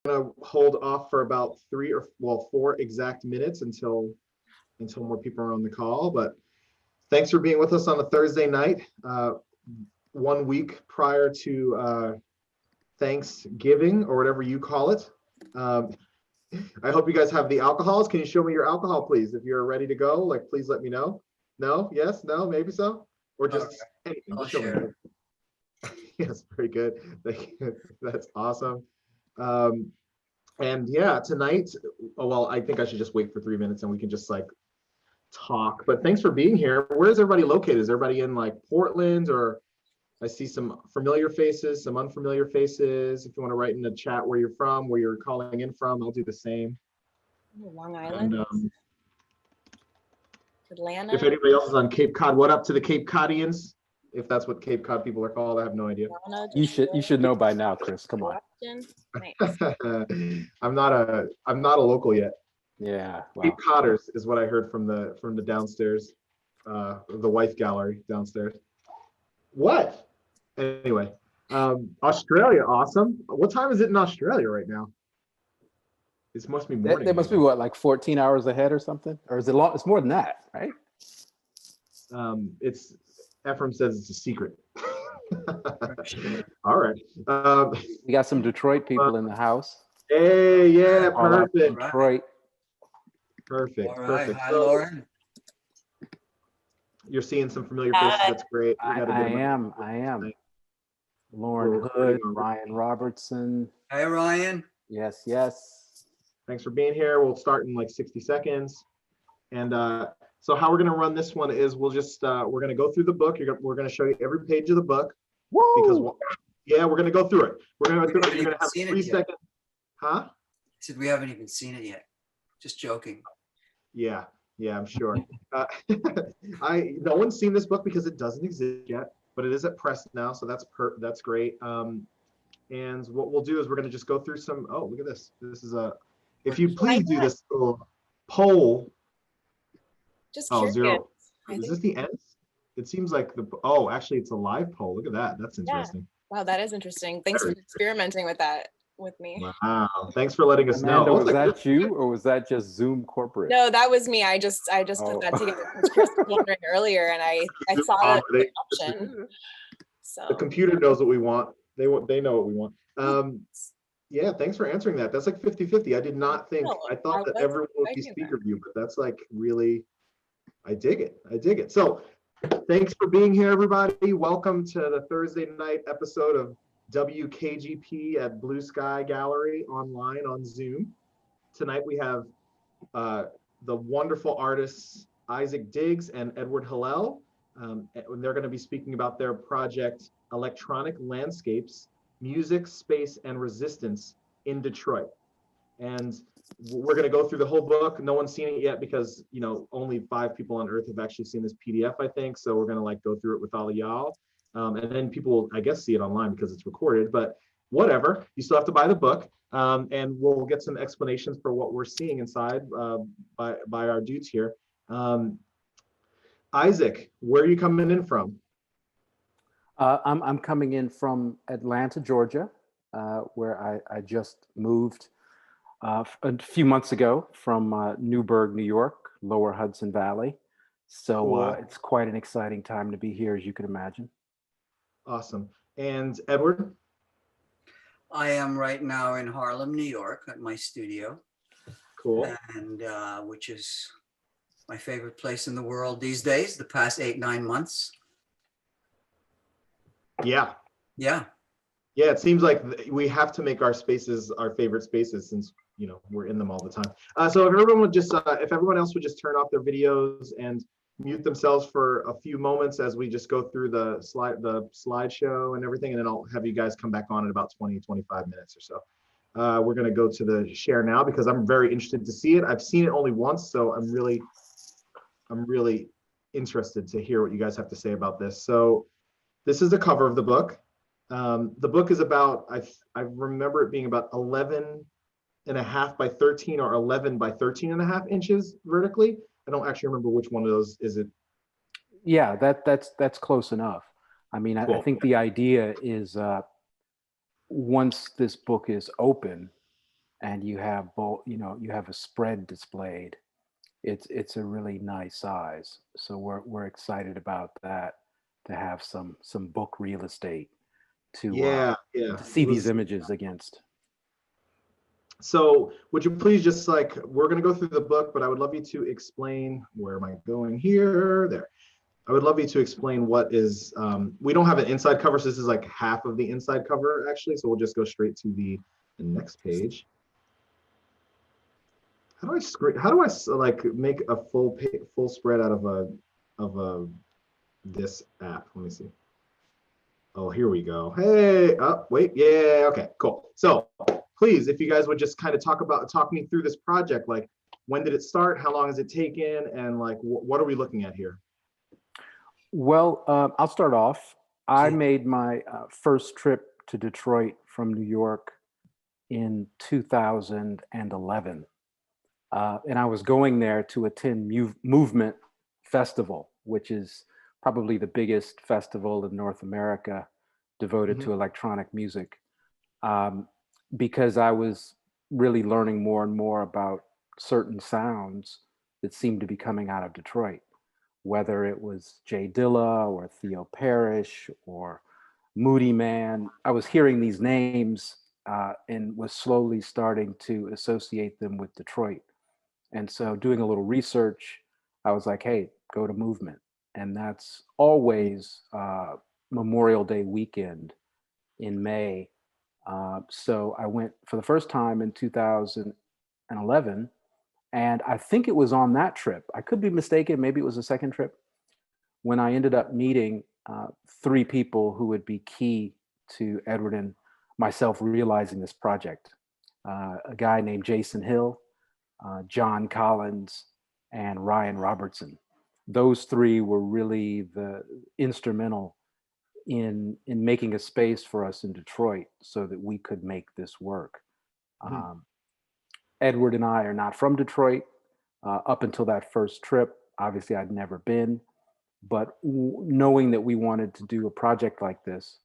going to hold off for about 4 exact minutes until more people are on the call. But thanks for being with us on a Thursday night, 1 week prior to Thanksgiving or whatever you call it. I hope you guys have the alcohols. Can you show me your alcohol, please? If you're ready to go, like, please let me know. No, yes, no, maybe so, or just anything. I'll Just show share. me. Yes, very good. That's awesome. And yeah, tonight, well, I think I should just wait for 3 minutes and we can just like talk. But thanks for being here. Where is everybody located? Is everybody in like Portland, or I see some familiar faces, some unfamiliar faces. If you want to write in the chat where you're from, where you're calling in from, I'll do the same. Long Island, And Atlanta. if anybody else is on Cape Cod, what up to the Cape Codians? If that's what Cape Cod people are called, I have no idea. You should know by now, Kris. Come on. Nice. I'm not a local yet. Yeah. Wow. Cape Codders is what I heard from the downstairs, the wife gallery downstairs. What? Anyway, Australia, awesome. What time is it in Australia right now? It must be morning. They must be what, like 14 hours ahead or something? Or is it long? It's more than that, right? It's Ephraim says it's a secret. All right. We got some Detroit people in the house. Hey, yeah, perfect. Detroit. Perfect. All right. Perfect. Hi, So, Lauren. you're seeing some familiar faces. That's great. I am. Lauren Hood, Ryan Robertson. Hi, Ryan. Yes. Thanks for being here. We'll start in like 60 seconds. And so how we're going to run this one is we'll just, we're going to go through the book. We're going to show you every page of the book. Woo! Because, we're going to go through it. You're going to have 3 seconds. Huh? I said we haven't even seen it yet. Just joking. Yeah, I'm sure. No one's seen this book because it doesn't exist yet, but it is at press now, so that's great. And what we'll do is we're going to just go through some. Oh, look at this. This is a. If you please do this little poll. Just curious. 0. Is this the end? It seems like actually it's a live poll. Look at that. That's interesting. Yeah. Wow, that is interesting. Thanks for experimenting with that with me. Wow. Thanks for letting us Amanda, know. Was that you or was that just Zoom corporate? No, that was me. I just put that together because Kris was wondering earlier and I saw the option. So the computer knows what we want. They know what we want. Yeah, thanks for answering that. That's like 50-50. I did not think, I thought that everyone would be speaker view, but that's like really, I dig it. So thanks for being here, everybody. Welcome to the Thursday night episode of WKGP at Blue Sky Gallery online on Zoom. Tonight we have the wonderful artists Isaac Diggs and Edward Hillel. And they're going to be speaking about their project, Electronic Landscapes, Music, Space, and Resistance in Detroit. And we're going to go through the whole book. No one's seen it yet because, only 5 people on Earth have actually seen this PDF, I think. So we're going to like go through it with all of y'all. And then people will, I guess, see it online because it's recorded, but whatever. You still have to buy the book. And we'll get some explanations for what we're seeing inside by our dudes here. Isaac, where are you coming in from? I'm coming in from Atlanta, Georgia, where I just moved a few months ago from Newburgh, New York, Lower Hudson Valley. So Cool. It's quite an exciting time to be here, as you can imagine. Awesome. And Edward? I am right now in Harlem, New York at my studio. Cool. And which is my favorite place in the world these days, the past 8-9 months. Yeah. Yeah. Yeah, it seems like we have to make our spaces our favorite spaces since we're in them all the time. So if everyone else would just turn off their videos and mute themselves for a few moments as we just go through the slideshow and everything, and then I'll have you guys come back on in about 20-25 minutes or so. We're gonna go to the share now because I'm very interested to see it. I've seen it only once, so I'm really interested to hear what you guys have to say about this. So this is the cover of the book. The book is about, I remember it being about 11.5 by 13 or 11 by 13.5 inches vertically. I don't actually remember which one of those is it. Yeah, that's close enough. I mean, cool. I think the idea is once this book is open, and you have both, you have a spread displayed. It's a really nice size. So we're excited about that, to have some book real estate Yeah, to see these images against. So would you please just like, we're going to go through the book, but I would love you to explain, where am I going here? There. I would love you to explain what is, we don't have an inside cover, so this is like half of the inside cover actually. So we'll just go straight to the next page. How do I like make a full spread out of this app? Let me see. Oh, here we go. Hey, oh, wait, yeah, okay, cool. So please, if you guys would just kind of talk me through this project, like when did it start, how long has it taken, and like what are we looking at here? Well, I'll start off. I made my first trip to Detroit from New York in 2011. And I was going there to attend Movement Festival, which is probably the biggest festival in North America devoted to electronic music, because I was really learning more and more about certain sounds that seemed to be coming out of Detroit, whether it was Jay Dilla or Theo Parrish or Moody Man. I was hearing these names and was slowly starting to associate them with Detroit. And so doing a little research, I was like, hey, go to Movement. And that's always Memorial Day weekend in May. So I went for the first time in 2011. And I think it was on that trip, I could be mistaken, maybe it was a second trip, when I ended up meeting 3 people who would be key to Edward and myself realizing this project. A guy named Jason Hill, John Collins, and Ryan Robertson. Those 3 were really the instrumental in making a space for us in Detroit so that we could make this work. Edward and I are not from Detroit. Up until that first trip, obviously I'd never been, but knowing that we wanted to do a project like this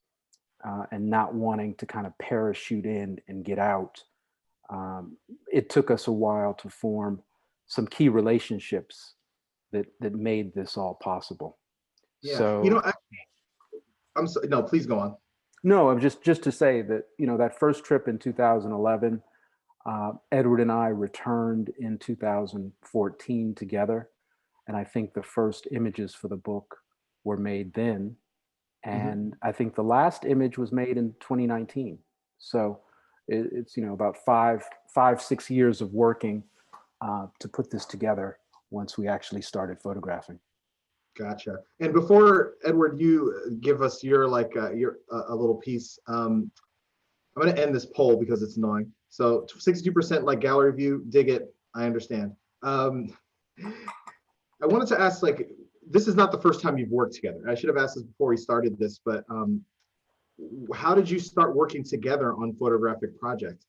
and not wanting to kind of parachute in and get out, it took us a while to form some key relationships that made this all possible. Yeah, so I'm sorry, no, please go on. No, I'm just to say that, that first trip in 2011, Edward and I returned in 2014 together. And I think the first images for the book were made then. And I think the last image was made in 2019. So it's, about 6 years of working to put this together once we actually started photographing. Gotcha. And before, Edward, you give us your a little piece, I'm going to end this poll because it's annoying. So 62% like gallery view, dig it. I understand. I wanted to ask, this is not the first time you've worked together. I should have asked this before we started this, but how did you start working together on Photographic project?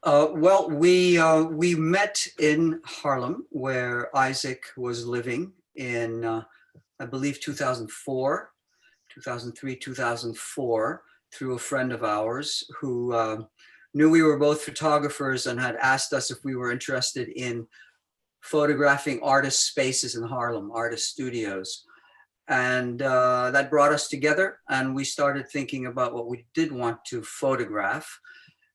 Well, we met in Harlem, where Isaac was living in, I believe, 2004, 2003, 2004, through a friend of ours who knew we were both photographers and had asked us if we were interested in photographing artist spaces in Harlem, artist studios. And that brought us together, and we started thinking about what we did want to photograph.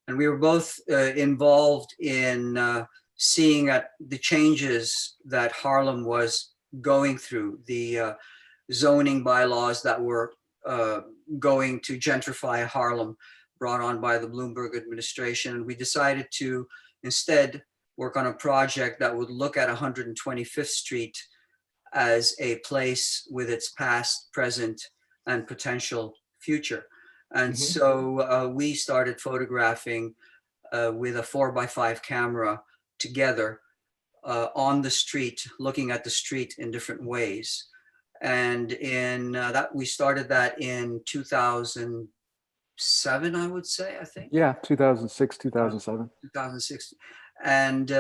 And we were both involved in seeing at the changes that Harlem was going through, the zoning bylaws that were going to gentrify Harlem, brought on by the Bloomberg administration. And we decided to instead work on a project that would look at 125th Street as a place with its past, present, and potential future. And so we started photographing with a 4x5 camera together on the street, looking at the street in different ways. And in that, we started that in 2007, I would say, I think. Yeah, 2006, 2007. 2006. And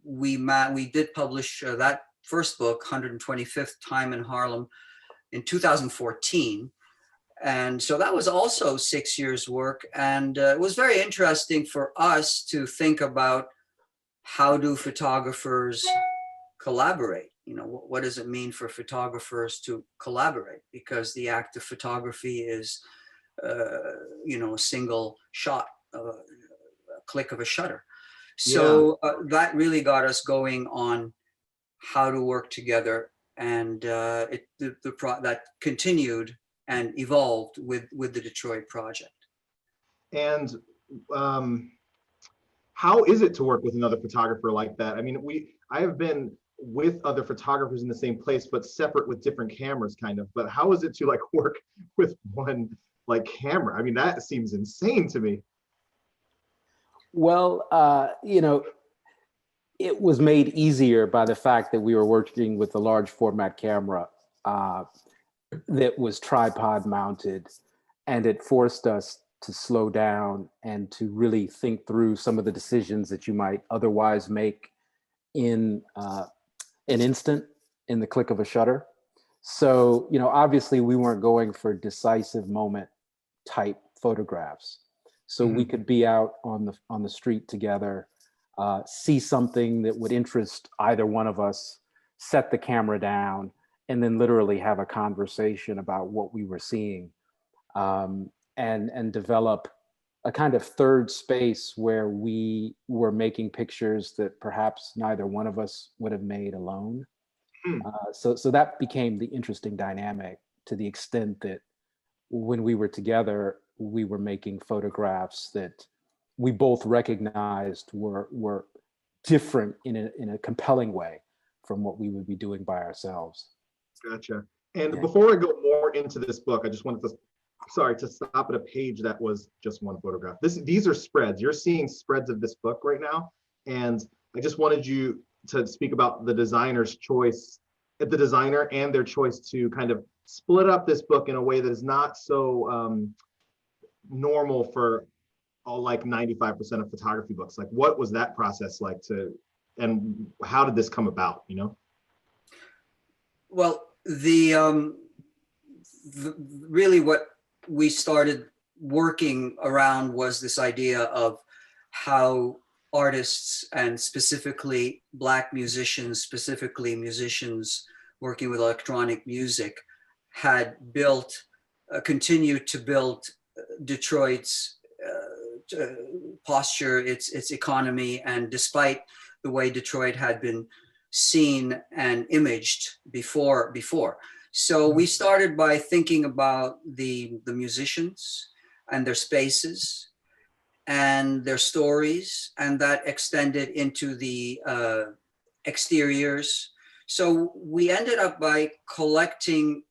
we did publish that first book, 125th Time in Harlem, in 2014. And so that was also 6 years work. And it was very interesting for us to think about, how do photographers collaborate? You know, what does it mean for photographers to collaborate? Because the act of photography is, you know, a single shot, a click of a shutter. So that really got us going on how to work together, and that continued and evolved with the Detroit project. And how is it to work with another photographer like that? I mean, I have been with other photographers in the same place, but separate with different cameras, kind of. But how is it to like work with one like camera? I mean, that seems insane to me. Well, you know, it was made easier by the fact that we were working with a large format camera that was tripod mounted, and it forced us to slow down and to really think through some of the decisions that you might otherwise make in an instant, in the click of a shutter. So, you know, obviously we weren't going for decisive moment type photographs. So we could be out on the street together, see something that would interest either one of us, set the camera down, and then literally have a conversation about what we were seeing, and develop a kind of third space where we were making pictures that perhaps neither one of us would have made alone. So that became the interesting dynamic, to the extent that when we were together, we were making photographs that we both recognized were different in a compelling way from what we would be doing by ourselves. Gotcha. And before I go more into this book, I just wanted to stop at a page that was just one photograph. These are spreads. You're seeing spreads of this book right now. And I just wanted you to speak about the designer's choice, the designer and their choice to kind of split up this book in a way that is not so normal for all like 95% of photography books. Like, what was that process like and how did this come about, you know? Well, really what we started working around was this idea of how artists, and specifically Black musicians, specifically musicians working with electronic music, had continued to build Detroit's posture, its economy, and despite the way Detroit had been seen and imaged before. So we started by thinking about the musicians and their spaces and their stories, and that extended into the exteriors. So we ended up by collecting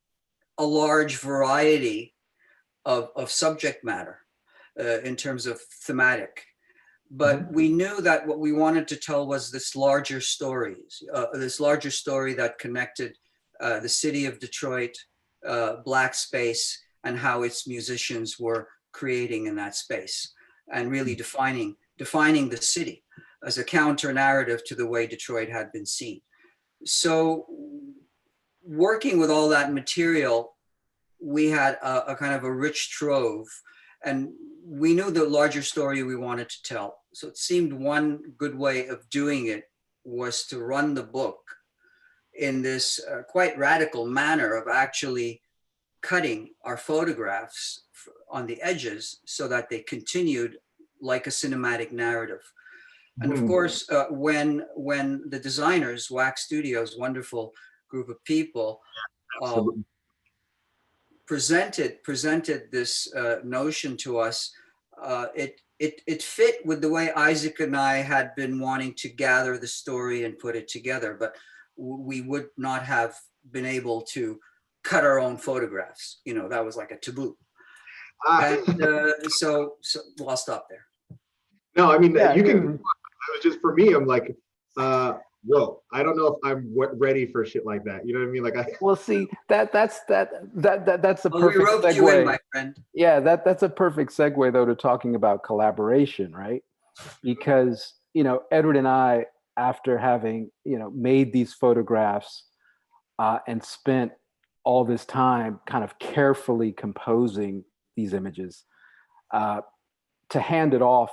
a large variety of subject matter in terms of thematic. But we knew that what we wanted to tell was this larger story that connected the city of Detroit, Black space, and how its musicians were creating in that space, and really defining the city as a counter narrative to the way Detroit had been seen. So working with all that material, we had a kind of a rich trove, and we knew the larger story we wanted to tell. So it seemed one good way of doing it was to run the book in this quite radical manner of actually cutting our photographs on the edges so that they continued like a cinematic narrative. And of course, when the designers, Wax Studios, wonderful group of people, presented this notion to us, it fit with the way Isaac and I had been wanting to gather the story and put it together, but we would not have been able to cut our own photographs. You know, that was like a taboo. And so I'll stop there. No, I mean, you can, it was just for me, I'm like, whoa, I don't know if I'm ready for shit like that. You know what I mean? Like, well, see, that's a perfect segue. You in, my friend. Yeah, that's a perfect segue though to talking about collaboration, right? Because, you know, Edward and I, after having, you know, made these photographs and spent all this time kind of carefully composing these images, to hand it off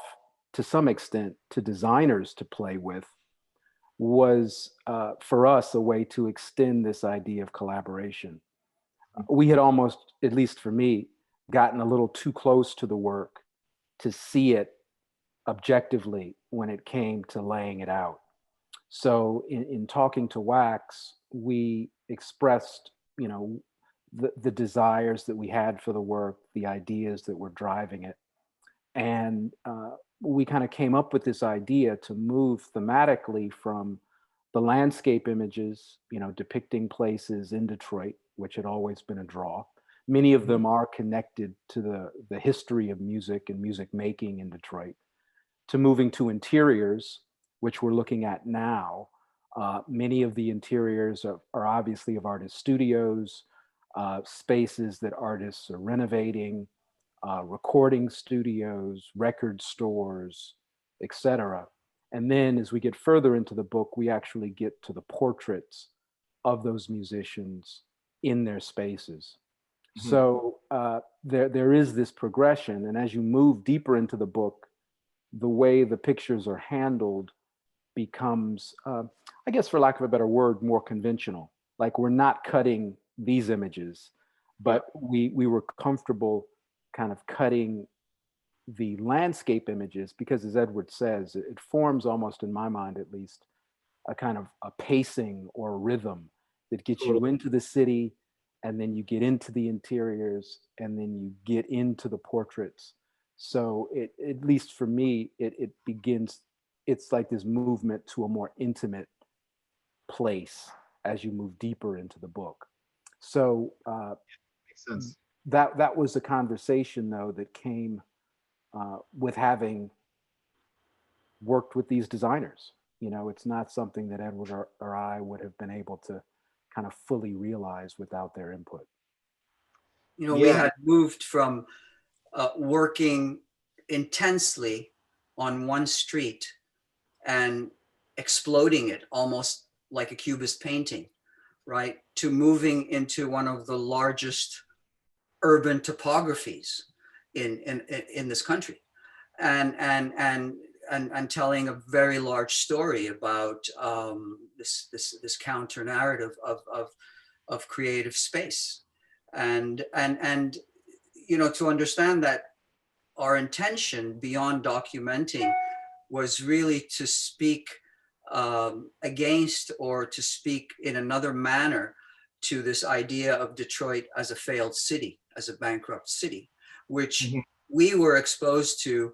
to some extent to designers to play with was, for us, a way to extend this idea of collaboration. We had almost, at least for me, gotten a little too close to the work to see it objectively when it came to laying it out. So in talking to Wax, we expressed, the desires that we had for the work, the ideas that were driving it. And we kind of came up with this idea to move thematically from the landscape images, depicting places in Detroit, which had always been a draw. Many of them are connected to the history of music and music making in Detroit, to moving to interiors, which we're looking at now. Many of the interiors are obviously of artist studios, spaces that artists are renovating, recording studios, record stores, etc. And then as we get further into the book, we actually get to the portraits of those musicians in their spaces. So there is this progression. And as you move deeper into the book, the way the pictures are handled becomes, I guess for lack of a better word, more conventional. Like, we're not cutting these images, but we were comfortable kind of cutting the landscape images because, as Edward says, it forms almost, in my mind at least, a kind of a pacing or a rhythm that gets you into the city, and then you get into the interiors, and then you get into the portraits. So it, at least for me, it begins, it's like this movement to a more intimate place as you move deeper into the book. So makes sense. That was a conversation, though, that came with having worked with these designers. It's not something that Edward or I would have been able to kind of fully realize without their input. We had moved from working intensely on one street and exploding it almost like a cubist painting, right, to moving into one of the largest urban topographies in this country, and telling a very large story about this counter narrative of creative space, and to understand that our intention beyond documenting was really to speak against, or to speak in another manner to, this idea of Detroit as a failed city, as a bankrupt city, which we were exposed to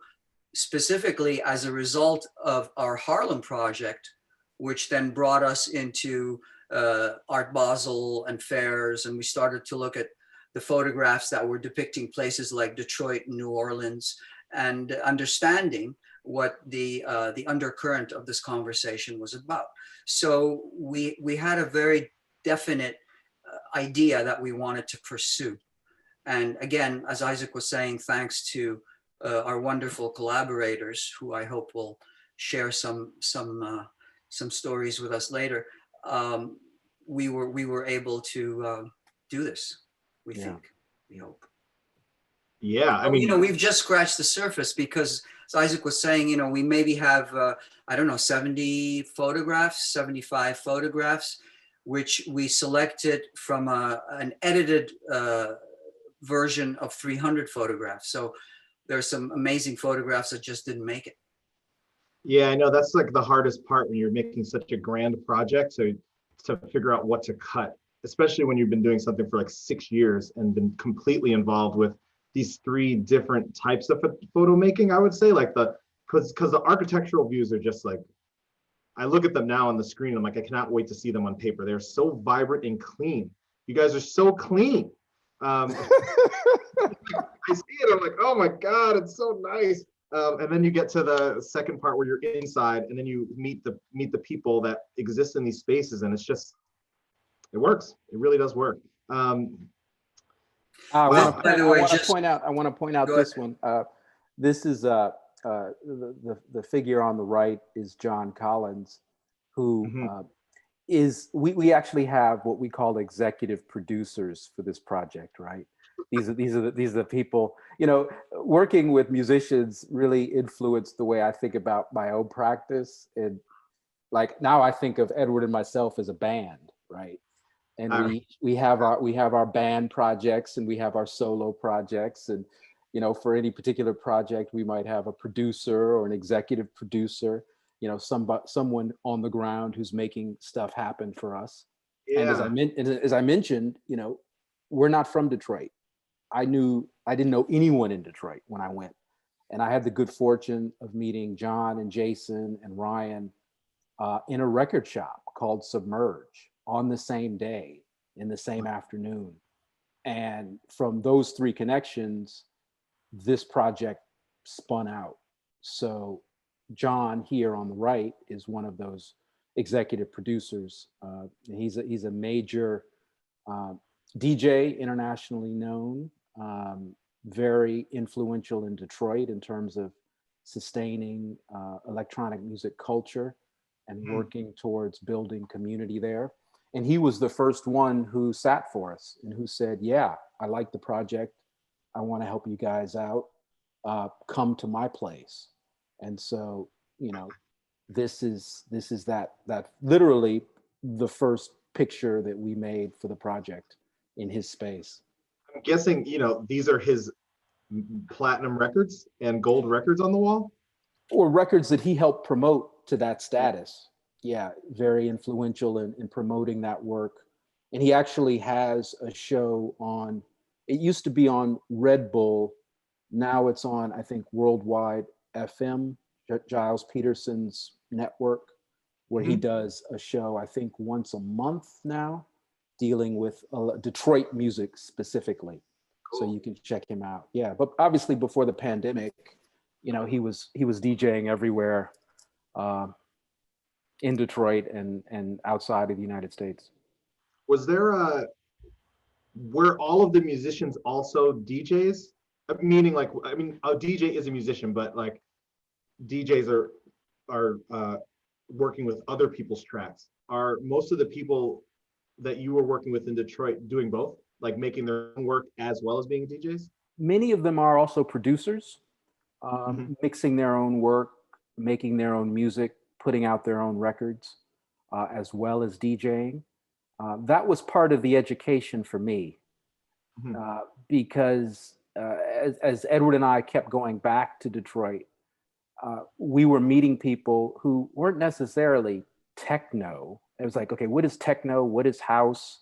specifically as a result of our Harlem project, which then brought us into Art Basel and fairs, and we started to look at the photographs that were depicting places like Detroit and New Orleans, and understanding what the undercurrent of this conversation was about. So we had a very definite idea that we wanted to pursue. And again, as Isaac was saying, thanks to our wonderful collaborators, who I hope will share some stories with us later, we were able to do this. We think, we hope. Yeah, I mean, we've just scratched the surface, because as Isaac was saying, we maybe have, 70 photographs, 75 photographs, which we selected from an edited version of 300 photographs. So there's some amazing photographs that just didn't make it. Yeah, I know that's like the hardest part when you're making such a grand project. So to figure out what to cut, especially when you've been doing something for like 6 years and been completely involved with these 3 different types of photo making, I would say, like because the architectural views are just like, I look at them now on the screen, I'm like, I cannot wait to see them on paper. They're so vibrant and clean. You guys are so clean. I see it, I'm like, oh my God, it's so nice. And then you get to the second part where you're inside, and then you meet the people that exist in these spaces, and it's just, it works. It really does work. I want to point out this one. This is the figure on the right is John Collins, who is we actually have what we call executive producers for this project, right? These are the people, you know, working with musicians really influenced the way I think about my own practice. And like now I think of Edward and myself as a band, right? And we have our band projects and we have our solo projects, and you know, for any particular project we might have a producer or an executive producer, you know, someone on the ground who's making stuff happen for us. Yeah. And as I mentioned, you know, we're not from Detroit. I didn't know anyone in Detroit when I went, and I had the good fortune of meeting John and Jason and Ryan in a record shop called Submerge on the same day, in the same afternoon. And from those three connections, this project spun out. So John here on the right is one of those executive producers. He's a major DJ, internationally known, very influential in Detroit in terms of sustaining electronic music culture and working towards building community there. And he was the first one who sat for us and who said, yeah, I like the project. I want to help you guys out. Come to my place. And so, you know, this is that literally the first picture that we made for the project in his space. I'm guessing, you know, these are his platinum records and gold records on the wall? Or records that he helped promote to that status. Yeah, very influential in promoting that work. And he actually has a show on, it used to be on Red Bull. Now it's on, I think, Worldwide FM, Giles Peterson's network, where he does a show, I think, once a month now, dealing with Detroit music specifically. Cool. So you can check him out. Yeah, but obviously before the pandemic, you know, he was DJing everywhere in Detroit and outside of the United States. Was there were all of the musicians also DJs? Meaning, like, I mean, a DJ is a musician, but like DJs are working with other people's tracks. Are most of the people that you were working with in Detroit doing both, like making their own work as well as being DJs? Many of them are also producers, mixing their own work, making their own music, putting out their own records, as well as DJing. That was part of the education for me, because as Edward and I kept going back to Detroit, we were meeting people who weren't necessarily techno. It was like, okay, what is techno? What is house?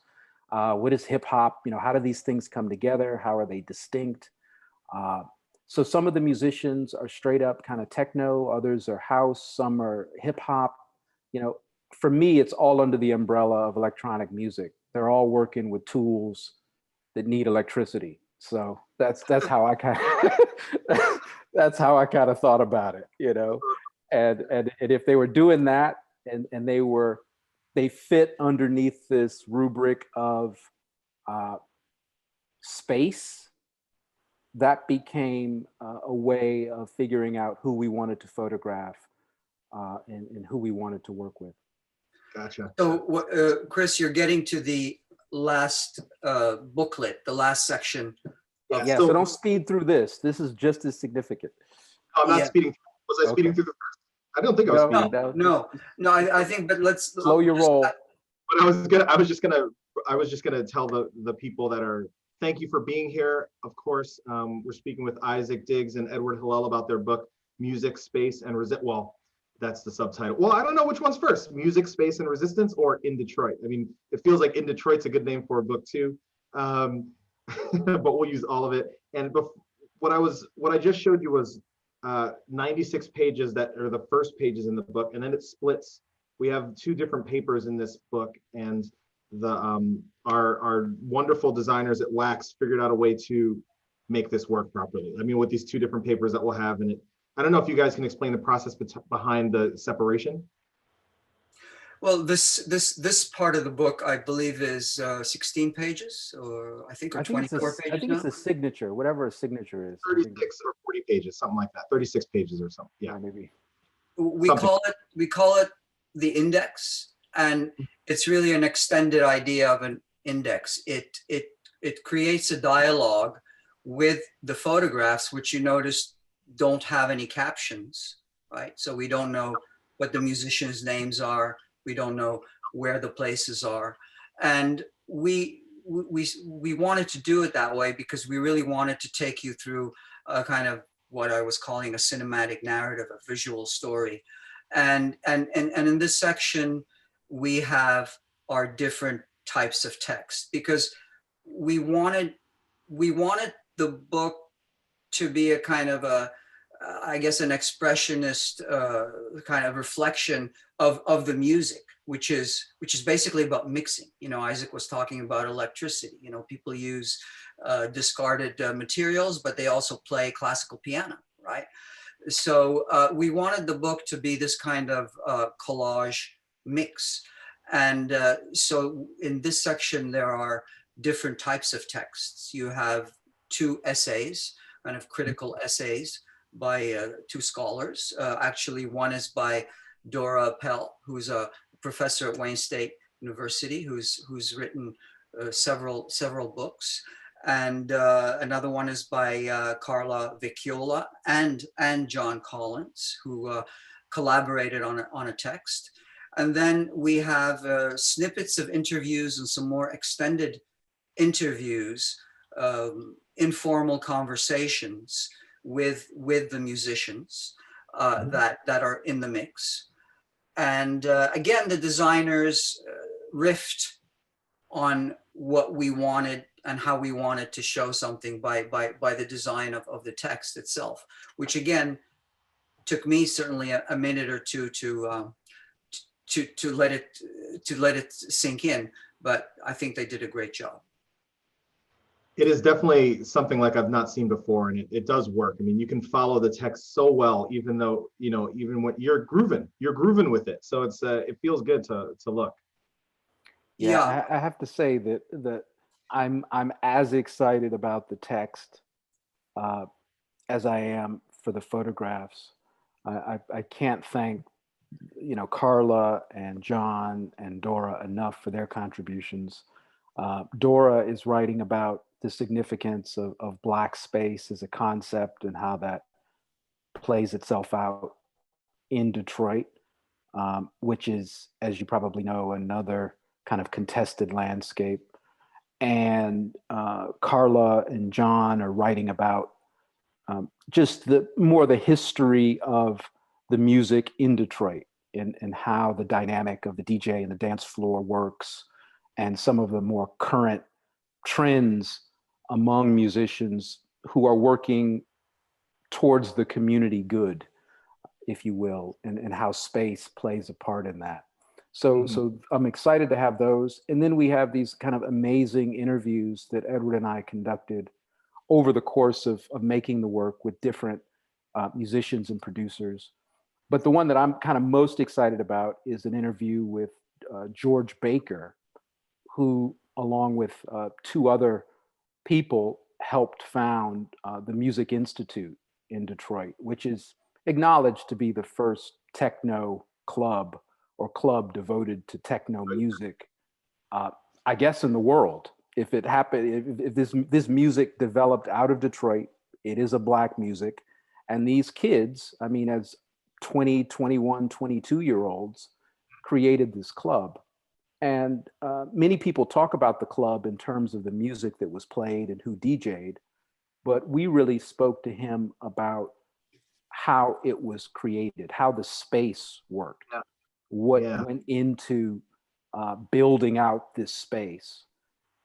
What is hip hop? You know, how do these things come together? How are they distinct? So some of the musicians are straight up kind of techno, others are house, some are hip hop. You know, for me, it's all under the umbrella of electronic music. They're all working with tools that need electricity. So that's how I kind of that's how I kind of thought about it, you know. And if they were doing that and they fit underneath this rubric of space, that became a way of figuring out who we wanted to photograph and who we wanted to work with. Gotcha. So, Kris, you're getting to the last booklet, the last section. Yeah, so don't speed through this. This is just as significant. I'm not speeding. Was I speeding through the first? I don't think I was speeding. No. I think, but let's slow your roll. But I was just gonna tell the people that are, thank you for being here. Of course, we're speaking with Isaac Diggs and Edward Hillel about their book, Music, Space, and Resistance. Well, that's the subtitle. Well, I don't know which one's first, Music, Space, and Resistance or In Detroit. I mean, it feels like In Detroit's a good name for a book too, but we'll use all of it. And what I just showed you was 96 pages that are the first pages in the book, and then it splits. We have two different papers in this book, and the our wonderful designers at Wax figured out a way to make this work properly. I mean, with these two different papers that we'll have in it. I don't know if you guys can explain the process behind the separation. Well, this part of the book, I believe, is 16 pages, or I think, or 24 pages. I think it's a signature, whatever a signature is. 36 or 40 pages, something like that. 36 pages or something. Yeah, maybe. We call it the index, And it's really an extended idea of an index. It creates a dialogue with the photographs, which you notice don't have any captions, right? So we don't know what the musicians' names are. We don't know where the places are. And we wanted to do it that way because we really wanted to take you through a kind of what I was calling a cinematic narrative, a visual story. And in this section, we have our different types of text because we wanted the book to be a kind of a, I guess, an expressionist kind of reflection of the music, which is basically about mixing. You know, Isaac was talking about electricity. You know, people use discarded materials, but they also play classical piano, right? So we wanted the book to be this kind of collage mix. And so in this section, there are different types of texts. You have 2 essays, kind of critical essays by 2 scholars. Actually, one is by Dora Appel, who's a professor at Wayne State University, who's written several books. And another one is by Carla Vecchiola and John Collins, who collaborated on a text. And then we have snippets of interviews and some more extended interviews, informal conversations with the musicians that are in the mix. And again, the designers riffed on what we wanted and how we wanted to show something by the design of the text itself, which again took me certainly a minute or two to let it sink in, but I think they did a great job. It is definitely something like I've not seen before, and it does work. I mean, you can follow the text so well, even though, you know, even when you're grooving with it. So it's it feels good to look. Yeah, I have to say that I'm as excited about the text as I am for the photographs. I can't thank, you know, Carla and John and Dora enough for their contributions. Dora is writing about the significance of Black space as a concept and how that plays itself out in Detroit, which is, as you probably know, another kind of contested landscape. And Carla and John are writing about just the history of the music in Detroit and how the dynamic of the DJ and the dance floor works, and some of the more current trends among musicians who are working towards the community good, if you will, and how space plays a part in that. So I'm excited to have those. And then we have these kind of amazing interviews that Edward and I conducted over the course of making the work with different musicians and producers. But the one that I'm kind of most excited about is an interview with George Baker, who, along with 2 other people, helped found the Music Institute in Detroit, which is acknowledged to be the first techno club or club devoted to techno music, I guess, in the world. If it happened, if this music developed out of Detroit, it is a Black music. And these kids, I mean, as 20, 21, 22-year-olds, created this club. And many people talk about the club in terms of the music that was played and who DJ'd, but we really spoke to him about how it was created, how the space worked, what went into building out this space.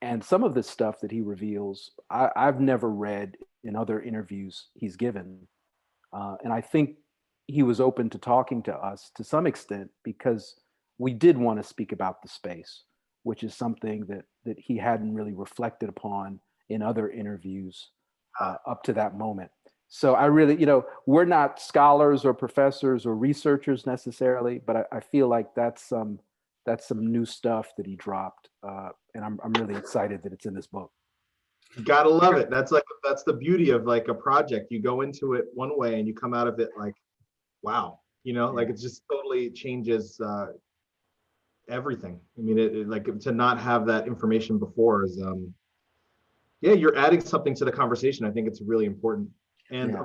And some of the stuff that he reveals, I've never read in other interviews he's given. And I think he was open to talking to us to some extent because we did want to speak about the space, which is something that he hadn't really reflected upon in other interviews up to that moment. So I really, you know, we're not scholars or professors or researchers necessarily, but I feel like that's some new stuff that he dropped. And I'm really excited that it's in this book. You gotta love it. That's the beauty of like a project. You go into it one way and you come out of it like, wow, you know, like it just totally changes. everything. I mean, like to not have that information before is, yeah, you're adding something to the conversation. I think it's really important. And, Yeah.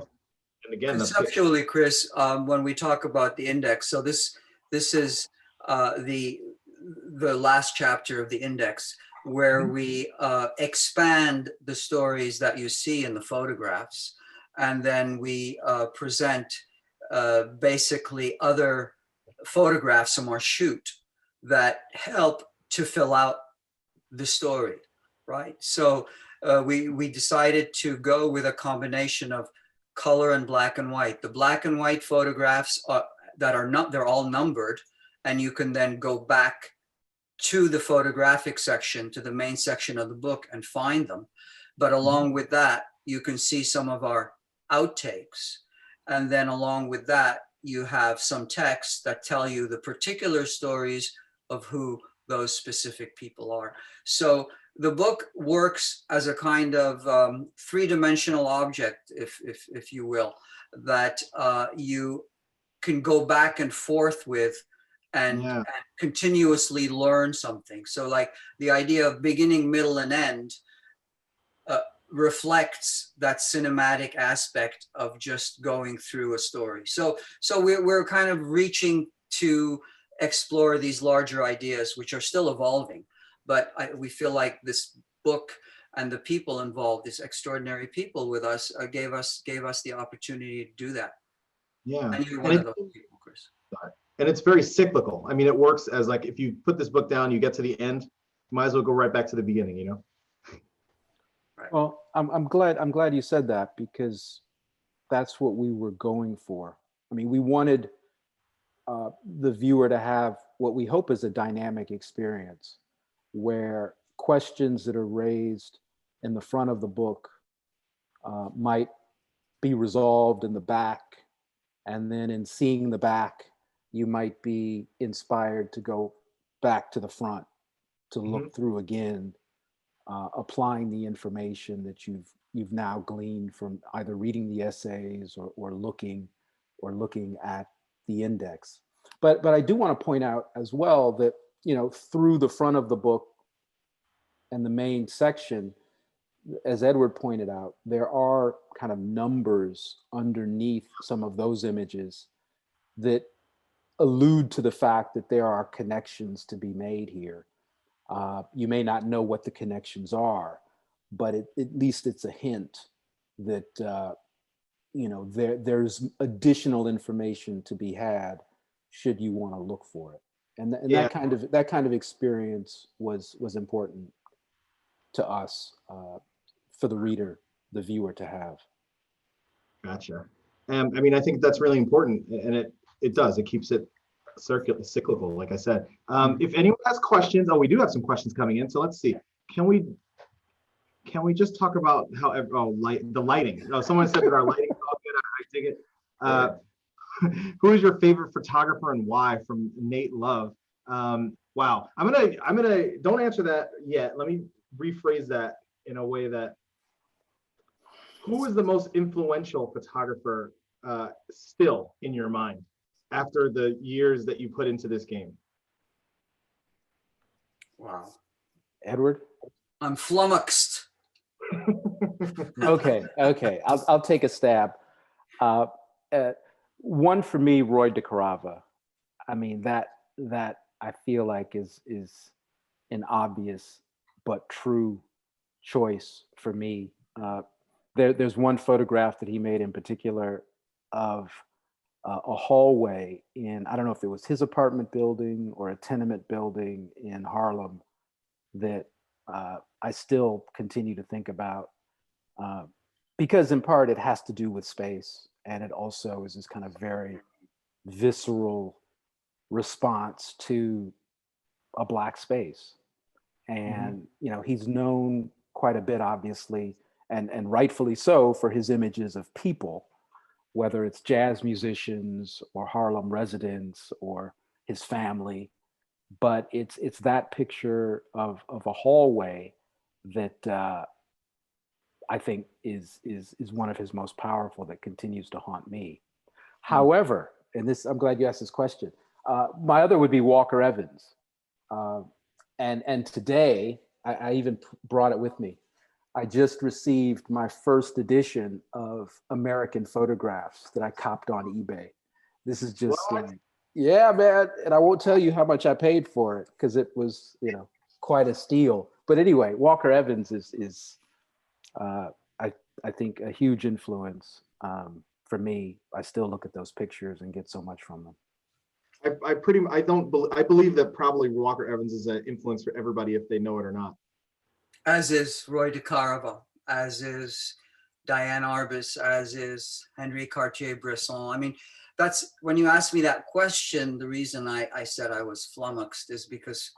and again, Conceptually, Kris, when we talk about the index, so this is the last chapter of the index, where we expand the stories that you see in the photographs, and then we present basically other photographs from our shoot that help to fill out the story, right? So we decided to go with a combination of color and black and white. The black and white photographs that are not, they're all numbered, and you can then go back to the photographic section, to the main section of the book, and find them. But along with that, you can see some of our outtakes. And then along with that, you have some texts that tell you the particular stories of who those specific people are. So the book works as a kind of three-dimensional object, if you will, that you can go back and forth with and continuously learn something. So like the idea of beginning, middle, and end reflects that cinematic aspect of just going through a story. So we're kind of reaching to explore these larger ideas, which are still evolving. But we feel like this book and the people involved, these extraordinary people with us, gave us the opportunity to do that. Yeah, and you're one of those people, Kris. And it's very cyclical. I mean, it works as like, if you put this book down, you get to the end, you might as well go right back to the beginning, you know? Right. Well, I'm glad you said that, because that's what we were going for. I mean, we wanted the viewer to have what we hope is a dynamic experience, where questions that are raised in the front of the book might be resolved in the back, and then in seeing the back, you might be inspired to go back to the front to look through again, applying the information that you've now gleaned from either reading the essays or looking at the index. But I do want to point out as well that, you know, through the front of the book and the main section, as Edward pointed out, there are kind of numbers underneath some of those images that allude to the fact that there are connections to be made here. You may not know what the connections are, but at least it's a hint that you know, there's additional information to be had should you want to look for it. And that kind of experience was important to us, for the reader, the viewer, to have. Gotcha. I mean, I think that's really important, and it does. It keeps it cyclical, like I said. If anyone has questions, we do have some questions coming in. So let's see. Can we just talk about how the lighting? Someone said that our lighting is all good. I dig it. Who is your favorite photographer and why? From Nate Love. Wow. I'm gonna don't answer that yet. Let me rephrase that in a way that, who is the most influential photographer still in your mind after the years that you put into this game? Wow. Edward? I'm flummoxed. Okay. I'll take a stab. One for me, Roy DeCarava. I mean, that I feel like is an obvious but true choice for me. There's one photograph that he made in particular of a hallway in, I don't know if it was his apartment building or a tenement building in Harlem, that I still continue to think about, because in part it has to do with space, and it also is this kind of very visceral response to a Black space. And you know, he's known quite a bit, obviously, and rightfully so, for his images of people, whether it's jazz musicians or Harlem residents or his family. But it's that picture of a hallway that I think is one of his most powerful, that continues to haunt me. However, and this, I'm glad you asked this question. My other would be Walker Evans. And today, I even brought it with me. I just received my first edition of American Photographs that I copped on eBay. This is just like, yeah, man. And I won't tell you how much I paid for it because it was, quite a steal. But anyway, Walker Evans is I think a huge influence for me. I still look at those pictures and get so much from them. I believe that probably Walker Evans is an influence for everybody if they know it or not. As is Roy de Carava, as is Diane Arbus, as is Henri Cartier-Bresson. I mean, that's when you asked me that question, the reason I said I was flummoxed is because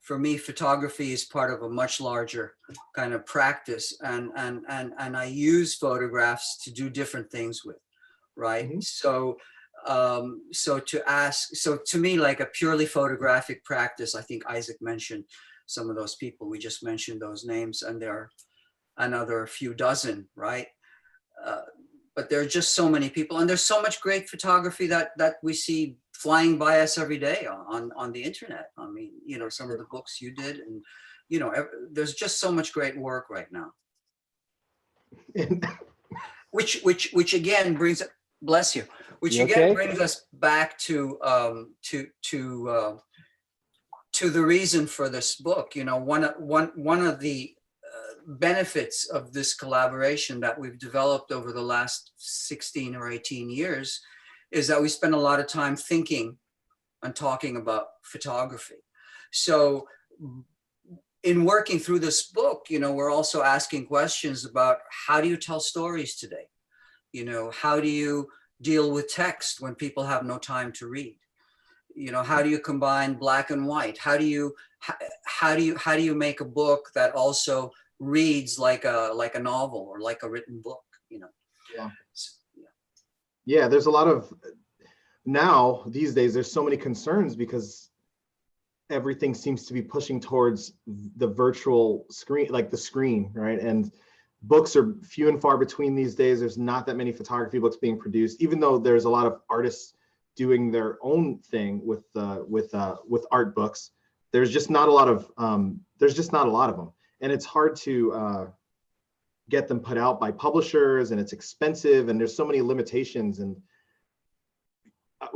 for me, photography is part of a much larger kind of practice, and I use photographs to do different things with, right? Mm-hmm. So to me, like a purely photographic practice, I think Isaac mentioned some of those people. We just mentioned those names, and there are another few dozen, right? But there are just so many people, and there's so much great photography that we see flying by us every day on the internet. I mean, some of the books you did, and there's just so much great work right now. which again brings, bless you, brings us back to the reason for this book. One of the benefits of this collaboration that we've developed over the last 16 or 18 years is that we spend a lot of time thinking and talking about photography. So in working through this book, we're also asking questions about how do you tell stories today? How do you deal with text when people have no time to read? How do you combine black and white? How do you make a book that also reads like a novel or like a written book? Yeah. Yeah, there's a lot of, now these days there's so many concerns because everything seems to be pushing towards the virtual screen, like the screen, right? And books are few and far between these days. There's not that many photography books being produced, even though there's a lot of artists doing their own thing with art books. There's just not a lot of them, and it's hard to get them put out by publishers, and it's expensive, and there's so many limitations. And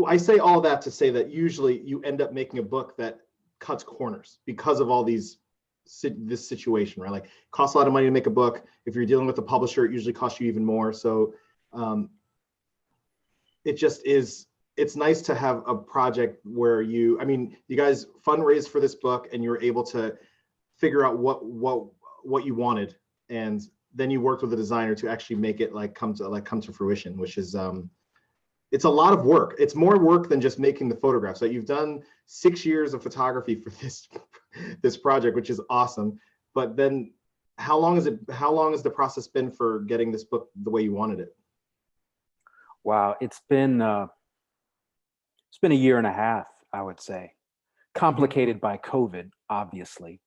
I say all that to say that usually you end up making a book that cuts corners because of all this situation, right? Like, it costs a lot of money to make a book. If you're dealing with a publisher, it usually costs you even more. So it just is, it's nice to have a project where you guys fundraised for this book and you're able to figure out what you wanted, and then you worked with a designer to actually make it come to fruition, which is it's a lot of work. It's more work than just making the photographs. So you've done 6 years of photography for this project, which is awesome. But then how long has the process been for getting this book the way you wanted it? Wow, it's been a year and a half, I would say. Complicated by COVID, obviously.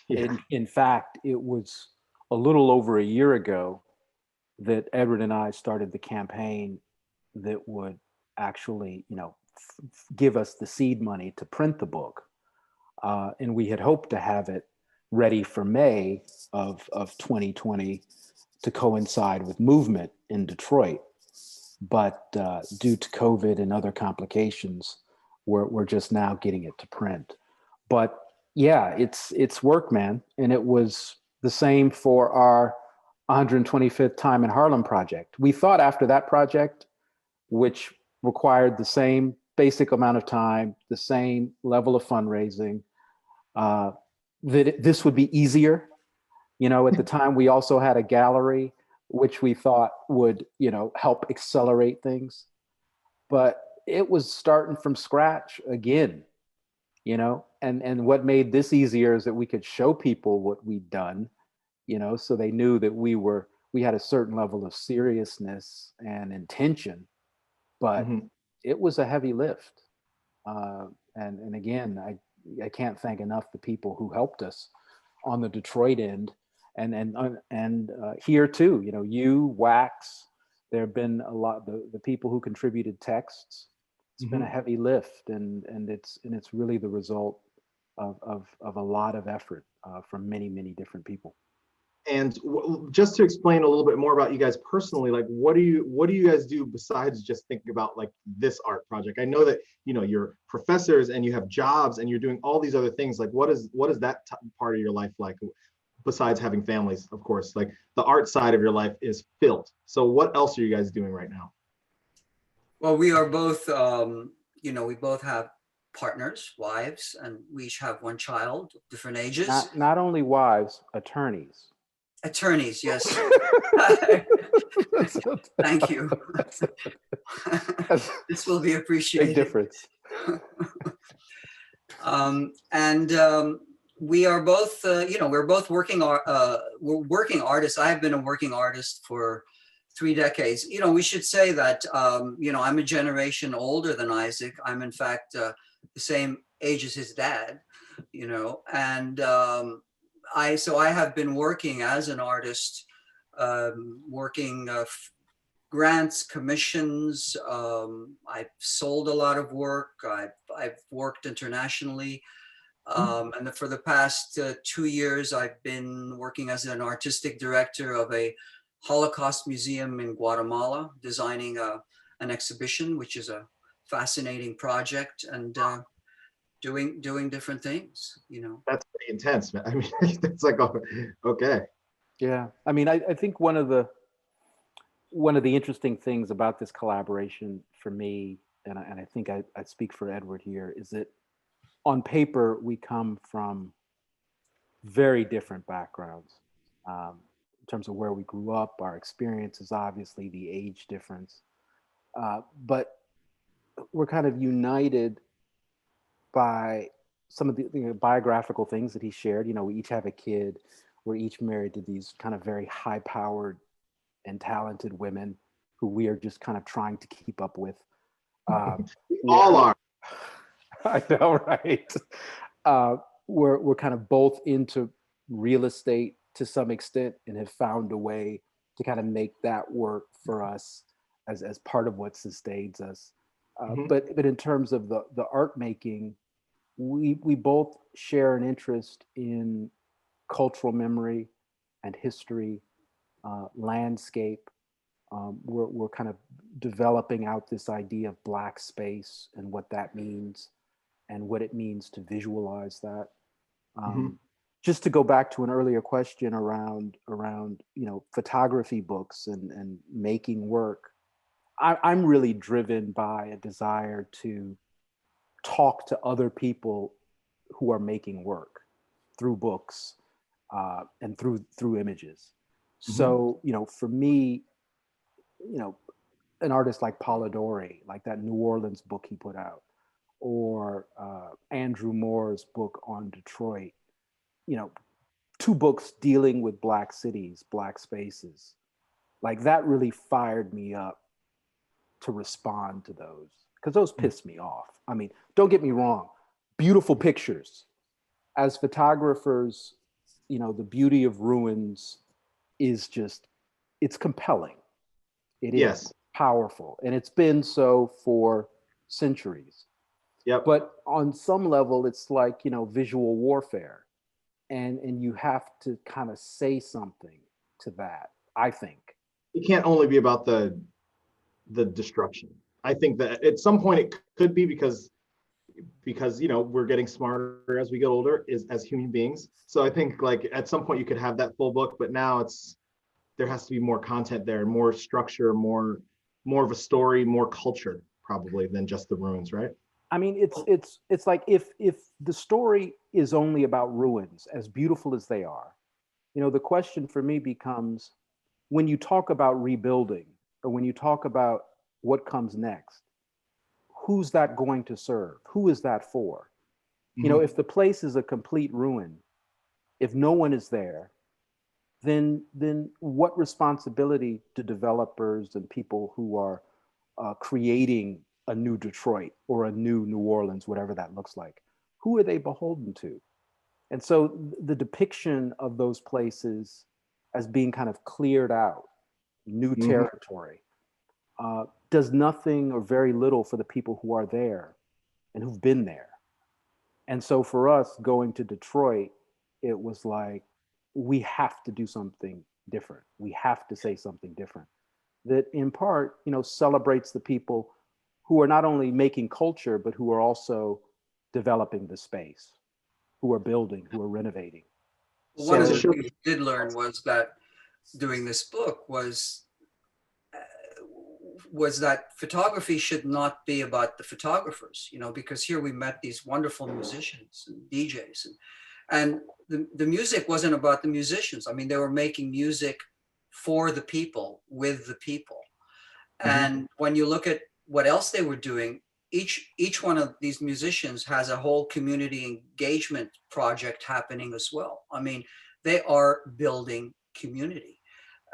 Yeah. In fact, it was a little over a year ago that Edward and I started the campaign that would actually, give us the seed money to print the book. And we had hoped to have it ready for May of 2020 to coincide with movement in Detroit. But due to COVID and other complications, we're just now getting it to print. But yeah, it's work, man. And it was the same for our 125th Time in Harlem project. We thought after that project, which required the same basic amount of time, the same level of fundraising, that this would be easier. At the time, we also had a gallery, which we thought would, help accelerate things. But it was starting from scratch again, and what made this easier is that we could show people what we'd done, so they knew that we had a certain level of seriousness and intention. But it was a heavy lift. And again, I can't thank enough the people who helped us on the Detroit end, and here too, you, Wax, there have been a lot, the people who contributed texts. It's been a heavy lift, and it's really the result of a lot of effort from many, many different people. And just to explain a little bit more about you guys personally, like what do you guys do besides just thinking about like this art project? I know that you're professors and you have jobs and you're doing all these other things. Like what is that part of your life like, besides having families? Of course, like the art side of your life is filled. So what else are you guys doing right now? Well, we are both, we both have partners, wives, and we each have one child, different ages. Not only wives, attorneys. Attorneys, yes. Thank you. This will be appreciated. Big difference. We are both, we're both working artists. I've been a working artist for 3 decades. We should say that, I'm a generation older than Isaac. I'm in fact the same age as his dad, and I have been working as an artist, working grants, commissions. I've sold a lot of work. I've worked internationally. And for the past 2 years, I've been working as an artistic director of a Holocaust museum in Guatemala, designing an exhibition, which is a fascinating project, and doing different things. That's pretty intense, man. I mean, it's like, okay. Yeah, I mean, I think one of the interesting things about this collaboration for me, and I think I speak for Edward here, is that on paper we come from very different backgrounds in terms of where we grew up, our experiences, obviously the age difference, but we're kind of united by some of the biographical things that he shared. We each have a kid. We're each married to these kind of very high-powered and talented women who we are just kind of trying to keep up with. We all are. I know, right? We're kind of both into real estate to some extent and have found a way to kind of make that work for us as part of what sustains us. But in terms of the art making, we both share an interest in cultural memory and history, landscape. We're kind of developing out this idea of Black space and what that means and what it means to visualize that. Just to go back to an earlier question around photography books and making work, I'm really driven by a desire to talk to other people who are making work through books and through images. So, for me, an artist like Polidori, like that New Orleans book he put out, or Andrew Moore's book on Detroit, 2 books dealing with Black cities, Black spaces, like that really fired me up to respond to those, because those pissed me off. I mean, don't get me wrong, beautiful pictures. As photographers, the beauty of ruins is just, it's compelling. It is powerful, and it's been so for centuries. Yep. But on some level, it's like, visual warfare, and you have to kind of say something to that, I think. It can't only be about the destruction. I think that at some point it could be because we're getting smarter as we get older as human beings. So I think like at some point you could have that full book, but now there has to be more content there, more structure, more of a story, more culture probably than just the ruins, right? I mean, it's like if the story is only about ruins, as beautiful as they are, the question for me becomes, when you talk about rebuilding, or when you talk about what comes next, who's that going to serve? Who is that for? If the place is a complete ruin, if no one is there, then what responsibility do developers and people who are creating a new Detroit or a new New Orleans, whatever that looks like, who are they beholden to? And so the depiction of those places as being kind of cleared out, new territory, does nothing or very little for the people who are there and who've been there. And so for us going to Detroit, it was like, we have to do something different. We have to say something different that in part, celebrates the people who are not only making culture, but who are also developing the space, who are building, who are renovating. One of the things we did learn was that doing this book was that photography should not be about the photographers, because here we met these wonderful musicians and DJs, and the music wasn't about the musicians. I mean, they were making music for the people, with the people. And when you look at what else they were doing, each one of these musicians has a whole community engagement project happening as well. I mean, they are building community.